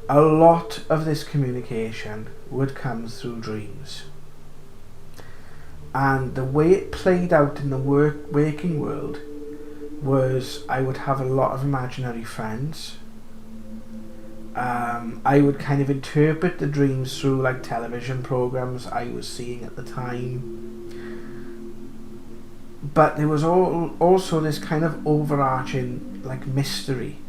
a lot of this communication would come through dreams. And the way it played out in the waking world was I would have a lot of imaginary friends. I would kind of interpret the dreams through like television programs I was seeing at the time. But there was also this kind of overarching like mystery.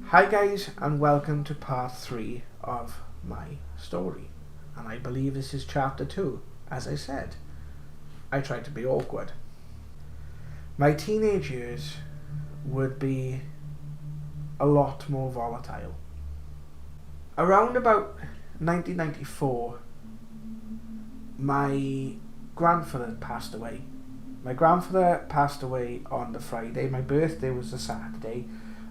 Hi guys, and welcome to part 3 of my story. And I believe this is chapter 2. As I said, I tried to be awkward. My teenage years would be a lot more volatile. Around about 1994, my grandfather passed away. My grandfather passed away on the Friday, my birthday was the Saturday,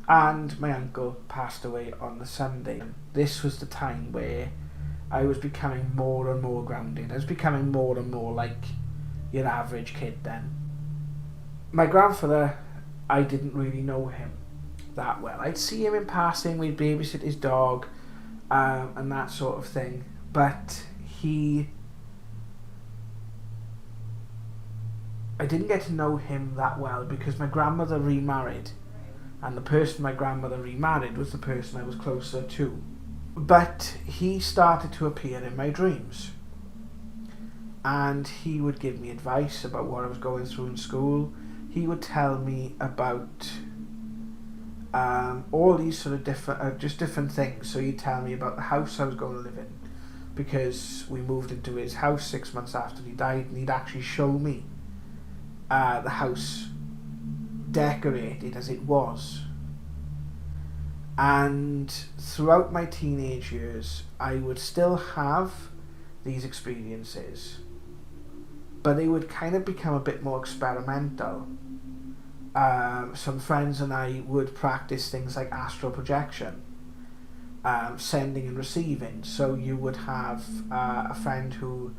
and my uncle passed away on the Sunday. This was the time where I was becoming more and more grounded. I was becoming more and more like your average kid then. My grandfather, I didn't really know him that well. I'd see him in passing, we'd babysit his dog, and that sort of thing. But I didn't get to know him that well because my grandmother remarried. And the person my grandmother remarried was the person I was closer to. But he started to appear in my dreams. And he would give me advice about what I was going through in school. He would tell me about all these sort of different things. So he'd tell me about the house I was going to live in. Because we moved into his house 6 months after he died. And he'd actually show me the house decorated as it was. And throughout my teenage years I would still have these experiences, but they would kind of become a bit more experimental. Some friends and I would practice things like astral projection, sending and receiving. So you would have a friend who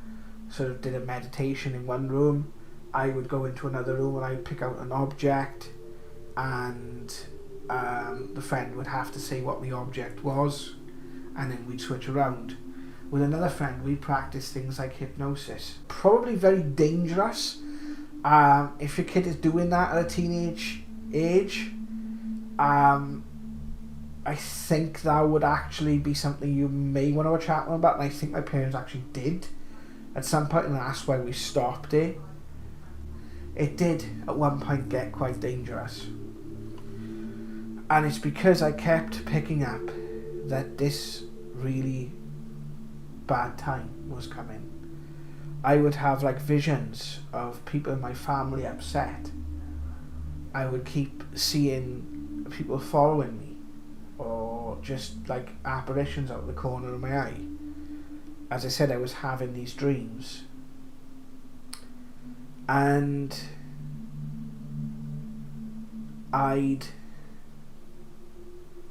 sort of did a meditation in one room. I would go into another room and I would pick out an object, and the friend would have to say what the object was, and then we'd switch around. With another friend, we'd practice things like hypnosis. Probably very dangerous if your kid is doing that at a teenage age. I think that would actually be something you may want to have a chat with them about, and I think my parents actually did at some point, and that's why we stopped it. It did at one point get quite dangerous. And it's because I kept picking up that this really bad time was coming. I would have like visions of people in my family upset. I would keep seeing people following me, or just like apparitions out of the corner of my eye. As I said, I was having these dreams. And I'd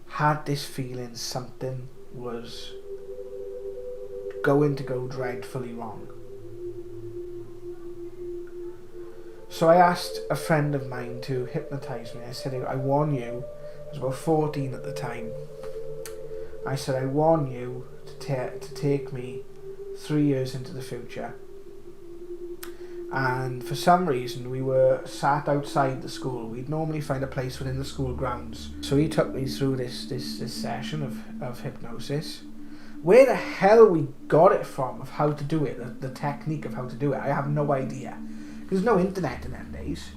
had this feeling something was going to go dreadfully wrong. So I asked a friend of mine to hypnotise me. I said, I warn you, I was about 14 at the time. I said, I warn you to take me 3 years into the future. And for some reason we were sat outside the school. We'd normally find a place within the school grounds. So he took me through this session of hypnosis. Where the hell we got it from, of how to do it, the technique of how to do it, I have no idea. There's no internet in them days.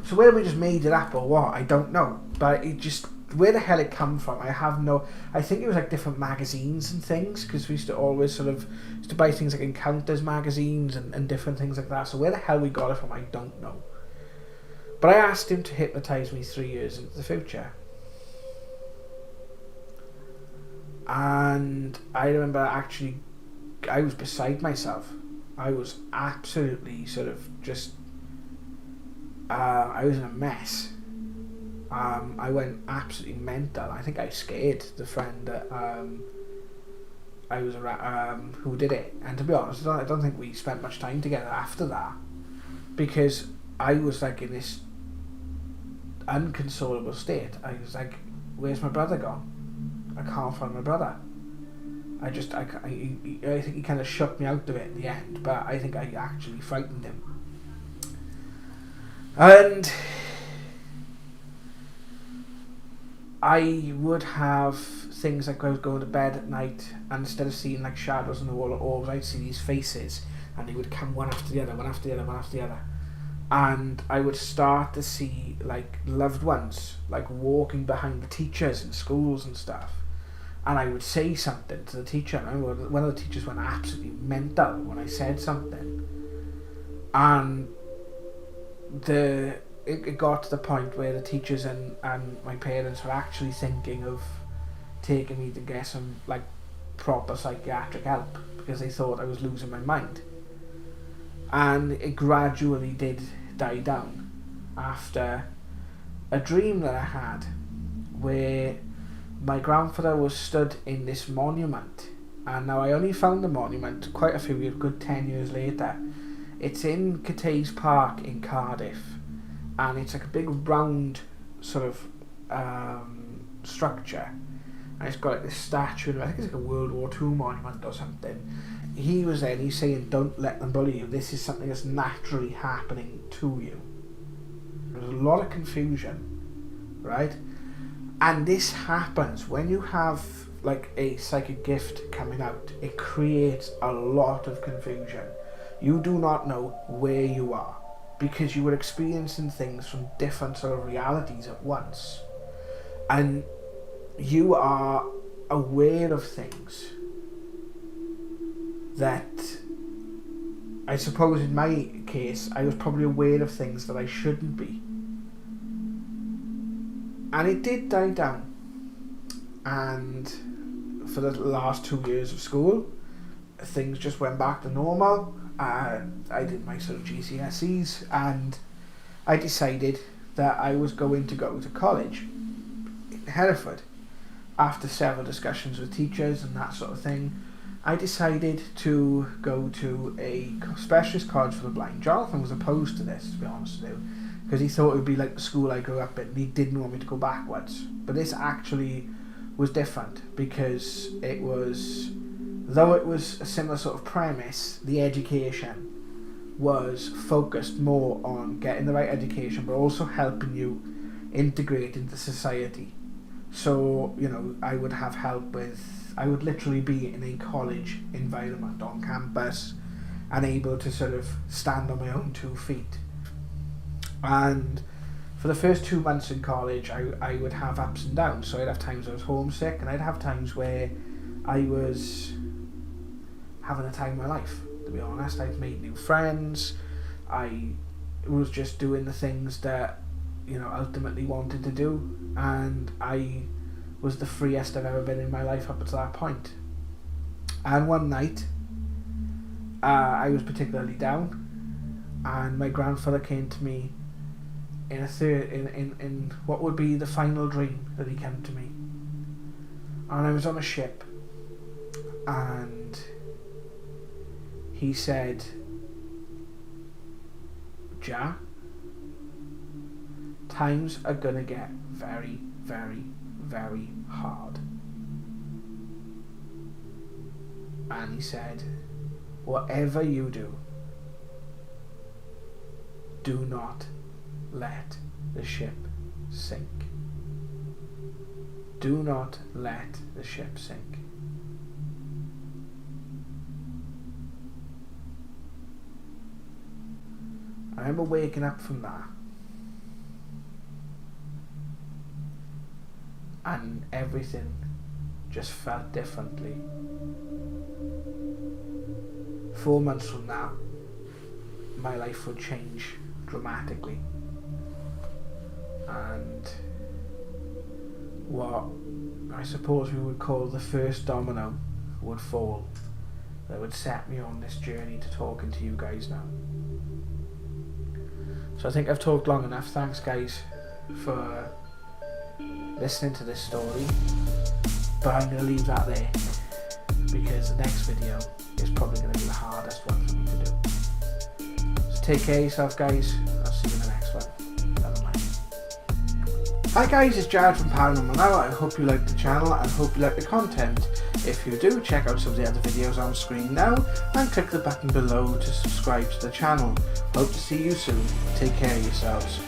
So whether we just made it up or what, I don't know. But it just, where the hell it come from, I think it was like different magazines and things, because we used to always used to buy things like Encounters magazines and different things like that. So where the hell we got it from, I don't know. But I asked him to hypnotise me 3 years into the future. And I remember actually, I was beside myself. I was absolutely I was in a mess. I went absolutely mental. I think I scared the friend that I was who did it. And to be honest, I don't think we spent much time together after that, because I was like in this unconsolable state. I was like, where's my brother gone? I can't find my brother. I think he kind of shut me out of it in the end, but I think I actually frightened him. And I would have things like I was going to bed at night, and instead of seeing like shadows on the wall or orbs, I'd see these faces, and they would come one after the other, one after the other, one after the other. And I would start to see like loved ones like walking behind the teachers in schools and stuff. And I would say something to the teacher. I remember one of the teachers went absolutely mental when I said something. And it got to the point where the teachers and my parents were actually thinking of taking me to get some like proper psychiatric help, because they thought I was losing my mind. And it gradually did die down after a dream that I had where my grandfather was stood in this monument, and now I only found the monument quite a few years, good 10 years later. It's in Cathays Park in Cardiff, and it's like a big round sort of structure, and it's got like this statue, I think it's like a World War II monument or something. He was there and he's saying, don't let them bully you, this is something that's naturally happening to you. There's a lot of confusion, right? And this happens when you have like a psychic gift coming out. It creates a lot of confusion. You do not know where you are, because you are experiencing things from different sort of realities at once. And you are aware of things that, I suppose in my case, I was probably aware of things that I shouldn't be. And it did die down. And for the last 2 years of school, things just went back to normal. I did my sort of GCSEs, and I decided that I was going to go to college in Hereford. After several discussions with teachers and that sort of thing, I decided to go to a specialist college for the blind. Jonathan was opposed to this, to be honest with you, because he thought it would be like the school I grew up in, and he didn't want me to go backwards. But this actually was different, because it was, though it was a similar sort of premise, the education was focused more on getting the right education, but also helping you integrate into society. So, you know, I would have help with, I would literally be in a college environment on campus and able to sort of stand on my own 2 feet. And for the first 2 months in college, I would have ups and downs. So I'd have times I was homesick, and I'd have times where I was having a time of my life, to be honest. I'd made new friends. I was just doing the things that, you know, ultimately wanted to do, and I was the freest I've ever been in my life up until that point. And one night, I was particularly down, and my grandfather came to me in what would be the final dream that he came to me. And I was on a ship, and he said, "Ja, times are gonna get very, very, very hard." And he said, "Whatever you do, do not let the ship sink. Do not let the ship sink." I remember waking up from that, and everything just felt differently. 4 months from now, my life would change dramatically, and what I suppose we would call the first domino would fall that would set me on this journey to talking to you guys now. So I think I've talked long enough. Thanks guys for listening to this story, but I'm going to leave that there, because the next video is probably going to be the hardest one for me to do. So take care of yourself guys. I'll see you Hi guys, it's Jared from Paranormal now. I hope you like the channel and hope you like the content. If you do, check out some of the other videos on screen now and click the button below to subscribe to the channel. Hope to see you soon. Take care of yourselves.